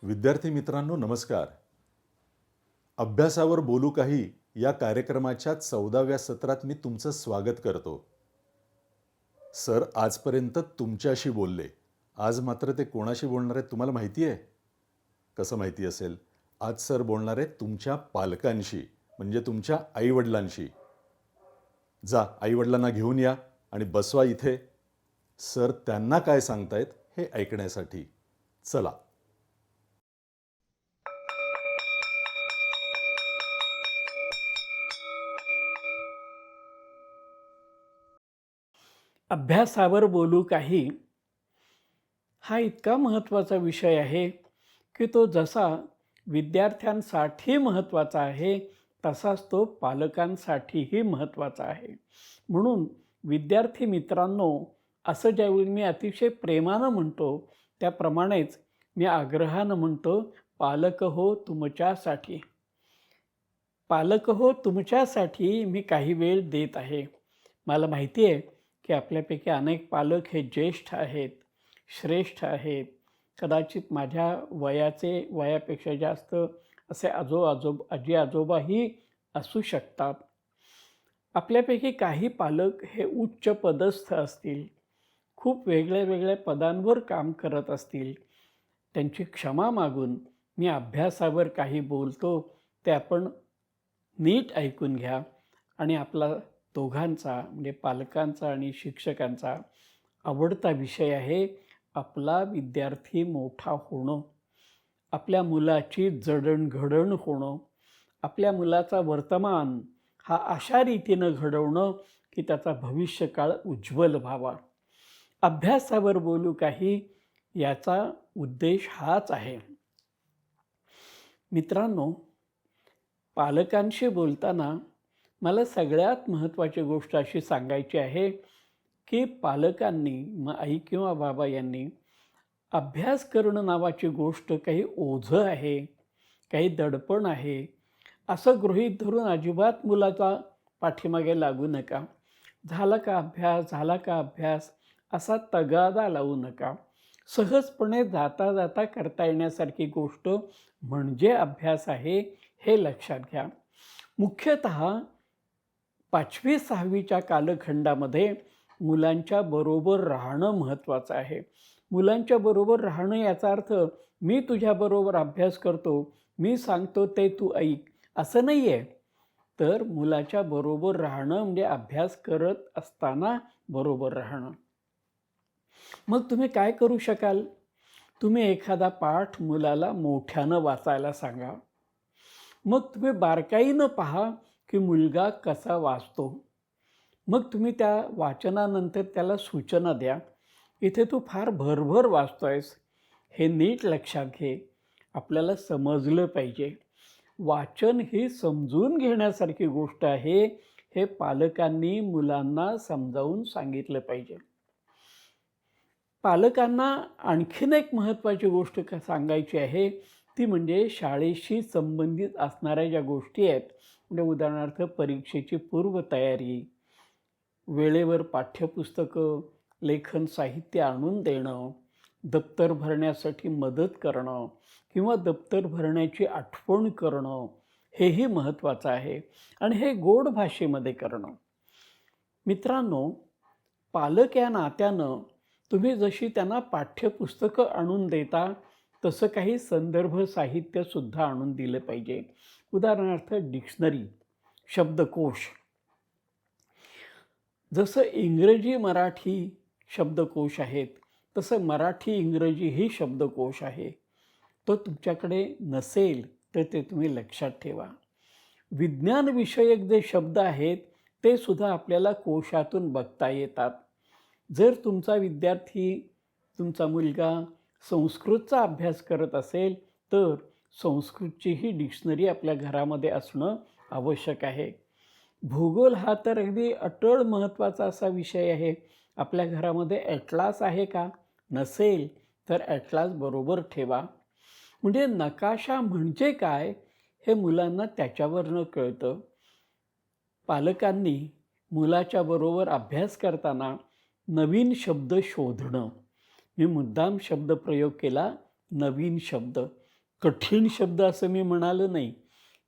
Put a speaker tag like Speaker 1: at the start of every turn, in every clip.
Speaker 1: विद्यार्थी मित्रांनो नमस्कार. अभ्यासावर बोलू काही या कार्यक्रमाच्या 14व्या सत्रात मी तुमचं स्वागत करतो. सर आजपर्यंत तुमच्याशी बोलले. आज मात्र ते कोणाशी बोलणार आहेत तुम्हाला माहिती आहे? कसं माहिती असेल? आज सर बोलणार आहेत तुमच्या पालकांशी, म्हणजे तुमच्या आईवडिलांशी. जा आईवडिलांना घेऊन या आणि बसवा इथे. सर त्यांना काय सांगतायत हे ऐकण्यासाठी. चला.
Speaker 2: अभ्यासावर बोलू काही हा इतका महत्त्वाचा विषय आहे की तो जसा विद्यार्थ्यांसाठी महत्त्वाचा आहे तसाच तो पालकांसाठीही महत्त्वाचा आहे. म्हणून विद्यार्थी मित्रांनो, असं ज्यावेळी मी अतिशय प्रेमानं म्हणतो त्याप्रमाणेच मी आग्रहानं म्हणतो, पालक हो तुमच्यासाठी. पालक हो तुमच्यासाठी मी काही वेळ देत आहे. मला माहिती आहे की आपल्यापैकी अनेक पालक हे ज्येष्ठ आहेत, श्रेष्ठ आहेत. कदाचित माझ्या वयापेक्षा जास्त असे आजी आजोबाही असू शकतात. आपल्यापैकी काही पालक हे उच्च पदस्थ असतील, खूप वेगळ्या वेगळ्या पदांवर काम करत असतील. त्यांची क्षमा मागून मी अभ्यासावर काही बोलतो ते आपण नीट ऐकून घ्या आणि आपला दोघांचा म्हणजे पालकांचा आणि शिक्षकांचा आवडता विषय आहे आपला विद्यार्थी मोठा होणं, आपल्या मुलाची जडणघडण होणं, आपल्या मुलाचा वर्तमान हा अशा रीतीनं घडवणं की त्याचा भविष्यकाळ उज्ज्वल व्हावा. अभ्यासावर बोलू काही याचा उद्देश हाच आहे. मित्रांनो, पालकांशी बोलताना मला सगळ्यात महत्त्वाची गोष्ट अशी सांगायची आहे की पालकांनी, मग आई किंवा बाबा यांनी, अभ्यास करणं नावाची गोष्ट काही ओझं आहे, काही दडपण आहे असं गृहीत धरून अजिबात मुलाचा पाठीमागे लागू नका. झाला का अभ्यास असा तगादा लावू नका. सहजपणे जाता जाता करता येण्यासारखी गोष्ट म्हणजे अभ्यास आहे हे लक्षात घ्या. मुख्यतः 5वी-6वीच्या कालखंडामध्ये मुलांच्या बरोबर राहणं महत्त्वाचं आहे. मुलांच्या बरोबर राहणं याचा अर्थ मी तुझ्याबरोबर अभ्यास करतो, मी सांगतो ते तू ऐक असं नाही आहे. तर मुलाच्या बरोबर राहणं म्हणजे अभ्यास करत असताना बरोबर राहणं. मग तुम्ही काय करू शकाल? तुम्ही एखादा पाठ मुलाला मोठ्यानं वाचायला सांगा. मग तुम्ही बारकाईनं पहा की मुलगा कसा वाचतो. मग तुम्ही त्या वाचनानंतर त्याला सूचना द्या. इथे तू फार भरभर वाचतोयस, हे नीट लक्षात घे. आपल्याला समजलं पाहिजे. वाचन ही समजून घेण्यासारखी गोष्ट आहे, हे पालकांनी मुलांना समजावून सांगितलं पाहिजे. पालकांना आणखीन एक महत्त्वाची गोष्ट सांगायची आहे, ती म्हणजे शाळेशी संबंधित असणाऱ्या ज्या गोष्टी आहेत, म्हणजे उदाहरणार्थ परीक्षेची पूर्वतयारी, वेळेवर पाठ्यपुस्तकं, लेखन साहित्य आणून देणं, दप्तर भरण्यासाठी मदत करणं किंवा दप्तर भरण्याची आठवण करणं, हेही महत्त्वाचं आहे आणि हे गोड भाषेमध्ये करणं. मित्रांनो, पालक या नात्यानं तुम्ही जशी त्यांना पाठ्यपुस्तकं आणून देता तसं काही संदर्भ साहित्यसुद्धा आणून दिलं पाहिजे. उदाहरणार्थ डिक्शनरी, शब्दकोश. जसं इंग्रजी मराठी शब्दकोश आहेत तसं मराठी इंग्रजीही शब्दकोश आहे. तो तुमच्याकडे नसेल तर ते तुम्ही लक्षात ठेवा. विज्ञानविषयक जे शब्द आहेत ते सुद्धा आपल्याला कोशातून बघता येतात. जर तुमचा विद्यार्थी, तुमचा मुलगा संस्कृतचा अभ्यास करत असेल तर संस्कृतचीही डिक्शनरी आपल्या घरामध्ये असणं आवश्यक आहे. भूगोल हा तर अगदी अटळ महत्त्वाचा असा विषय आहे. आपल्या घरामध्ये ॲटलास आहे का? नसेल तर ॲटलास बरोबर ठेवा. म्हणजे नकाशा म्हणजे काय हे मुलांना त्याच्यावरनं कळतं. पालकांनी मुलाच्या बरोबर अभ्यास करताना नवीन शब्द शोधणं. मी मुद्दाम शब्दप्रयोग केला, नवीन शब्द. कठीण शब्द असं मी म्हणालो नाही.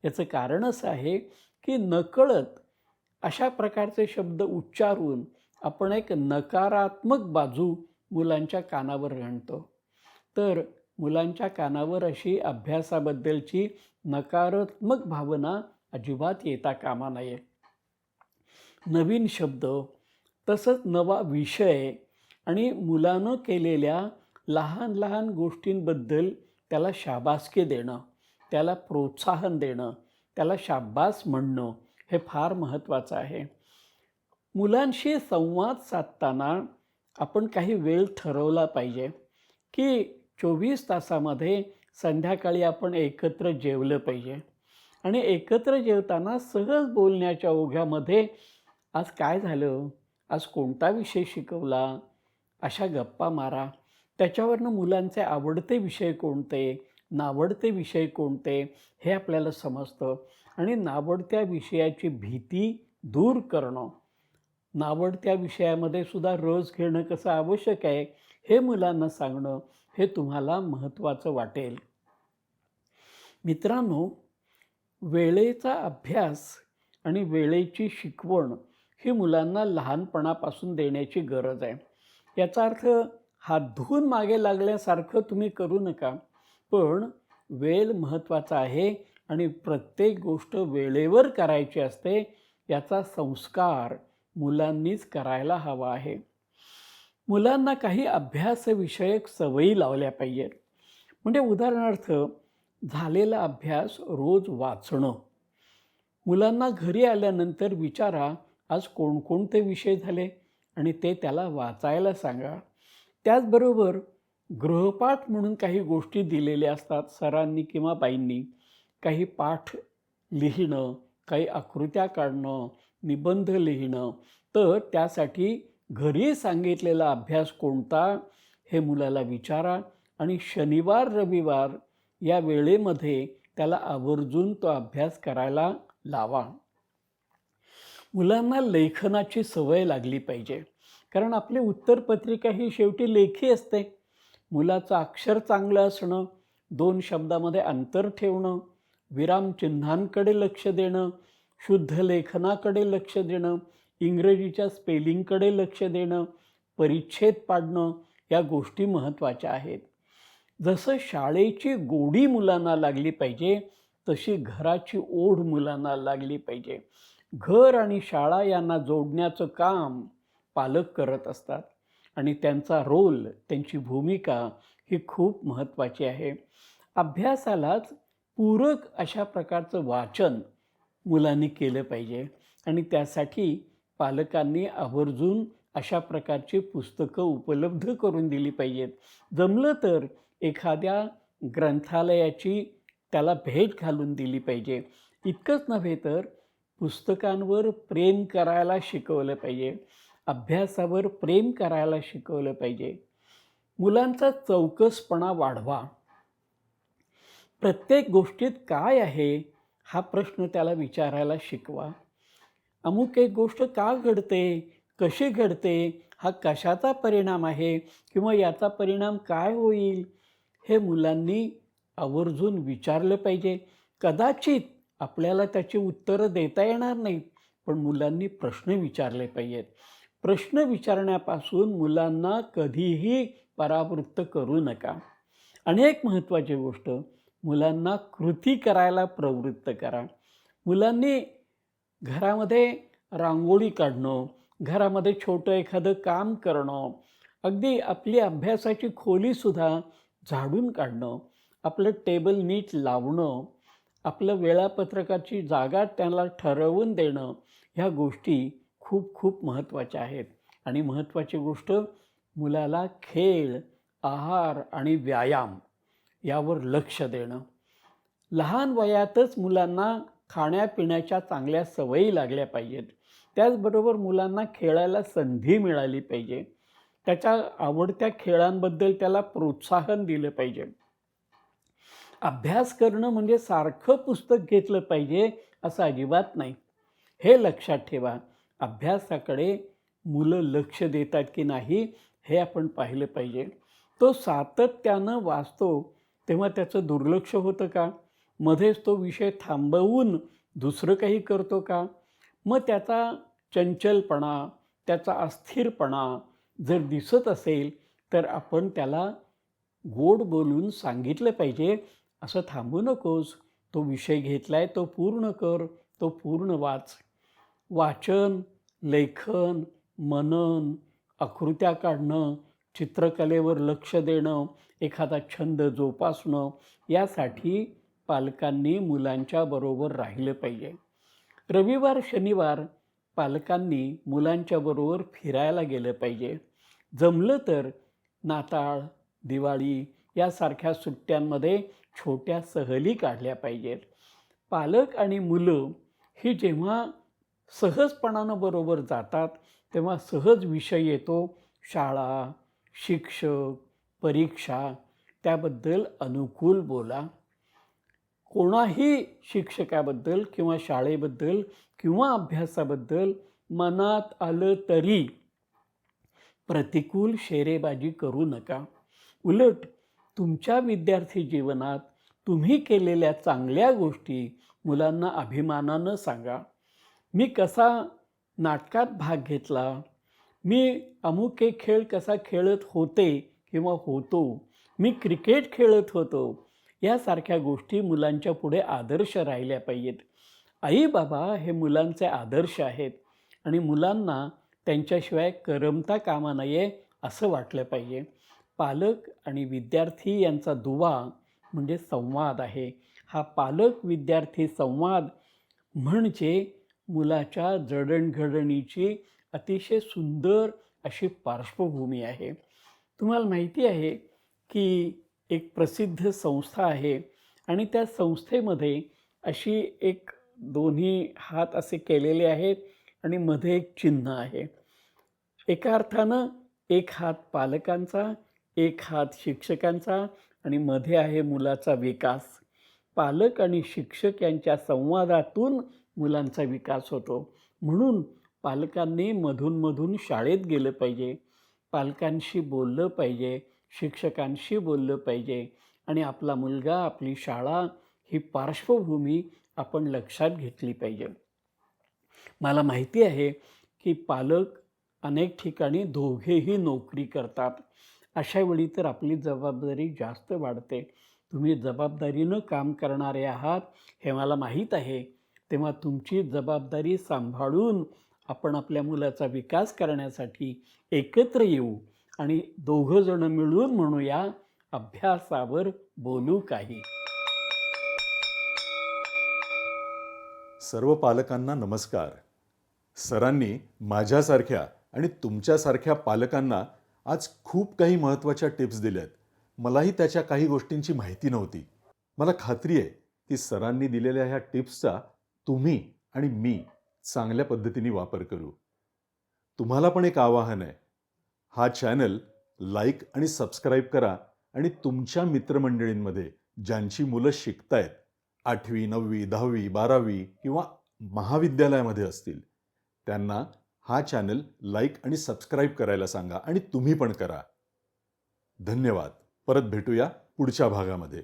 Speaker 2: याचं कारण असं आहे की नकळत अशा प्रकारचे शब्द उच्चारून आपण एक नकारात्मक बाजू मुलांच्या कानावर घालतो. तर मुलांच्या कानावर अशी अभ्यासाबद्दलची नकारात्मक भावना अजिबात येता कामा नये. नवीन शब्द, तसंच नवा विषय आणि मुलानं केलेल्या लहान लहान गोष्टींबद्दल त्याला शाबासकी देणं, त्याला प्रोत्साहन देणं, त्याला शाब्बास म्हणणं हे फार महत्त्वाचं आहे. मुलांशी संवाद साधताना आपण काही वेळ ठरवला पाहिजे की 24 तासामध्ये संध्याकाळी आपण एकत्र जेवलं पाहिजे आणि एकत्र जेवताना सहज बोलण्याच्या ओघामध्ये आज काय झालं, आज कोणता विषय शिकवला, अशा गप्पा मारा. त्याच्यावरनं मुलांचे आवडते विषय कोणते, नावडते विषय कोणते हे आपल्याला समजतं आणि नावडत्या विषयाची भीती दूर करणं, नावडत्या विषयामध्ये सुद्धा रस घेणं कसं आवश्यक आहे हे मुलांना सांगणं हे तुम्हाला महत्त्वाचं वाटेल. मित्रांनो, वेळेचा अभ्यास आणि वेळेची शिकवण ही मुलांना लहानपणापासून देण्याची गरज आहे. याचा अर्थ हात धुवून मागे लागल्यासारखं तुम्ही करू नका, पण वेळ महत्त्वाचा आहे आणि प्रत्येक गोष्ट वेळेवर करायची असते याचा संस्कार मुलांनीच करायला हवा आहे. मुलांना काही अभ्यासविषयक सवयी लावल्या पाहिजेत. म्हणजे उदाहरणार्थ झालेला अभ्यास रोज वाचणं. मुलांना घरी आल्यानंतर विचारा आज कोणकोणते विषय झाले आणि ते त्याला वाचायला सांगा. त्याचबरोबर गृहपाठ म्हणून काही गोष्टी दिलेल्या असतात सरांनी किंवा बाईंनी. काही पाठ लिहिणं, काही आकृत्या काढणं, निबंध लिहिणं. तर त्यासाठी घरी सांगितलेला अभ्यास कोणता हे मुलाला विचारा आणि शनिवार रविवार या वेळेमध्ये त्याला आवर्जून तो अभ्यास करायला लावा. मुलांना लेखनाची सवय लागली पाहिजे, कारण आपली उत्तरपत्रिका ही शेवटी लेखी असते. मुलाचं अक्षर चांगलं असणं, 2 शब्दामध्ये अंतर ठेवणं, विरामचिन्हांकडे लक्ष देणं, शुद्ध लेखनाकडे लक्ष देणं, इंग्रजीच्या स्पेलिंगकडे लक्ष देणं, परिच्छेद पाडणं या गोष्टी महत्त्वाच्या आहेत. जसं शाळेची गोडी मुलांना लागली पाहिजे तशी घराची ओढ मुलांना लागली पाहिजे. घर आणि शाळा यांना जोडण्याचं काम पालक करत असतात आणि त्यांचा रोल, त्यांची भूमिका ही खूप महत्त्वाची आहे. अभ्यासालाच पूरक अशा प्रकारचं वाचन मुलांनी केलं पाहिजे आणि त्यासाठी पालकांनी आवर्जून अशा प्रकारची पुस्तकं उपलब्ध करून दिली पाहिजेत. जमलं तर एखाद्या ग्रंथालयाची त्याला भेट घालून दिली पाहिजे. इतकंच नव्हे तर पुस्तकांवर प्रेम करायला शिकवलं पाहिजे, अभ्यासावर प्रेम करायला शिकवलं पाहिजे. मुलांचा चौकसपणा वाढवा. प्रत्येक गोष्टीत काय आहे हा प्रश्न त्याला विचारायला शिकवा. अमुक एक गोष्ट का घडते, कशी घडते, हा कशाचा परिणाम आहे किंवा याचा परिणाम काय होईल हे मुलांनी आवर्जून विचारलं पाहिजे. कदाचित आपल्याला त्याची उत्तरं देता येणार नाहीत, पण मुलांनी प्रश्न विचारले पाहिजेत. प्रश्न विचारण्यापासून मुलांना कधीही परावृत्त करू नका. आणि एक महत्त्वाची गोष्ट, मुलांना कृती करायला प्रवृत्त करा. मुलांनी घरामध्ये रांगोळी काढणं, घरामध्ये छोटं एखादं काम करणं, अगदी आपली अभ्यासाची खोलीसुद्धा झाडून काढणं, आपलं टेबल नीट लावणं, आपलं वेळापत्रकाची जागा त्याला ठरवून देणं, ह्या गोष्टी खूप खूप महत्त्वाच्या आहेत. आणि महत्त्वाची गोष्ट, मुलाला खेळ, आहार आणि व्यायाम यावर लक्ष देणं. लहान वयातच मुलांना खाण्यापिण्याच्या चांगल्या सवयी लागल्या पाहिजेत. त्याचबरोबर मुलांना खेळायला संधी मिळाली पाहिजे. त्याच्या आवडत्या खेळांबद्दल त्याला प्रोत्साहन दिलं पाहिजे. अभ्यास करणं म्हणजे सारखं पुस्तक घेतलं पाहिजे असं अजिबात नाही. हे लक्षात ठेवा. अभ्यासाकडे मुलं लक्ष देतात की नाही हे आपण पाहिलं पाहिजे. तो सातत्यानं वाचतो तेव्हा त्याचं दुर्लक्ष होतं का? मध्येच तो विषय थांबवून दुसरं काही करतो का? मग त्याचा चंचलपणा, त्याचा अस्थिरपणा जर दिसत असेल तर आपण त्याला गोड बोलून सांगितलं पाहिजे, असं थांबू नकोस, तो विषय घेतलाय तो पूर्ण कर, तो पूर्ण वाच. वाचन, लेखन, मनन, आकृत्या काढणं, चित्रकलेवर लक्ष देणं, एखादा छंद जोपासणं, यासाठी पालकांनी मुलांच्या बरोबर राहिलं पाहिजे. रविवार, शनिवार पालकांनी मुलांच्या बरोबर फिरायला गेलं पाहिजे. जमलं तर नाताळ, दिवाळी यासारख्या सुट्ट्यांमध्ये छोट्या सहली काढल्या पाहिजेत. पालक आणि मुलं ही जेव्हा सहजपणानं बरोबर जातात तेव्हा सहज विषय येतो. शाळा, शिक्षक, परीक्षा त्याबद्दल अनुकूल बोला. कोणाही शिक्षकाबद्दल किंवा शाळेबद्दल किंवा अभ्यासाबद्दल मनात आलं तरी प्रतिकूल शेरेबाजी करू नका. उलट तुमच्या विद्यार्थी जीवनात तुम्ही केलेल्या चांगल्या गोष्टी मुलांना अभिमानानं सांगा. मी कसा नाटकात भाग घेतला, मी अमुक एक खेळ कसा खेळत होते किंवा होतो, मी क्रिकेट खेळत होतो, यासारख्या गोष्टी मुलांच्या पुढे आदर्श राहिल्या पाहिजेत. आई बाबा हे मुलांचे आदर्श आहेत आणि मुलांना त्यांच्याशिवाय करमता कामा नये असं वाटलं पाहिजे. पालक आणि विद्यार्थी यांचा दुवा म्हणजे संवाद आहे. हा पालक विद्यार्थी संवाद म्हणजे मुलाच्या जडणघडणीची अतिशय सुंदर अशी पार्श्वभूमी आहे. तुम्हाला माहिती आहे की एक प्रसिद्ध संस्था आहे आणि त्या संस्थेमध्ये अशी एक दोन्ही हात असे केलेले आहेत आणि मध्ये एक चिन्ह आहे. एका अर्थानं एक हात पालकांचा, एक हात शिक्षकांचा आणि मध्ये आहे मुलाचा विकास. पालक आणि शिक्षक यांच्या संवादातून मुलांचा विकास होतो. म्हणून पालकांनी मधून शाळेत गेलं पाहिजे, पालकांशी बोललं पाहिजे, शिक्षकांशी बोललं पाहिजे आणि आपला मुलगा, आपली शाळा ही पार्श्वभूमी आपण लक्षात घेतली पाहिजे. मला माहिती आहे की पालक अनेक ठिकाणी दोघेही नोकरी करतात. अशा वेळी तर आपली जबाबदारी जास्त वाढते. तुम्ही जबाबदारीनं काम करणारे आहात हे मला माहीत आहे. तेव्हा तुमची जबाबदारी सांभाळून आपण आपल्या मुलाचा विकास करण्यासाठी एकत्र येऊ आणि दोघं जण मिळून म्हणूया, अभ्यासावर बोलू काही.
Speaker 1: सर्व पालकांना नमस्कार. सरांनी माझ्यासारख्या आणि तुमच्यासारख्या पालकांना आज खूप काही महत्त्वाच्या टिप्स दिल्यात. मलाही त्याच्या काही गोष्टींची माहिती नव्हती. मला खात्री आहे की सरांनी दिलेल्या ह्या टिप्सचा तुम्ही आणि मी चांगल्या पद्धतीने वापर करू. तुम्हाला पण एक आवाहन आहे. हा चॅनल लाईक आणि सबस्क्राईब करा आणि तुमच्या मित्रमंडळींमध्ये ज्यांची मुलं शिकतायत, 8वी, 9वी, 10वी, 12वी किंवा महाविद्यालयामध्ये असतील, त्यांना हा चॅनल लाईक आणि सबस्क्राईब करायला सांगा आणि तुम्ही पण करा. धन्यवाद. परत भेटूया पुढच्या भागामध्ये.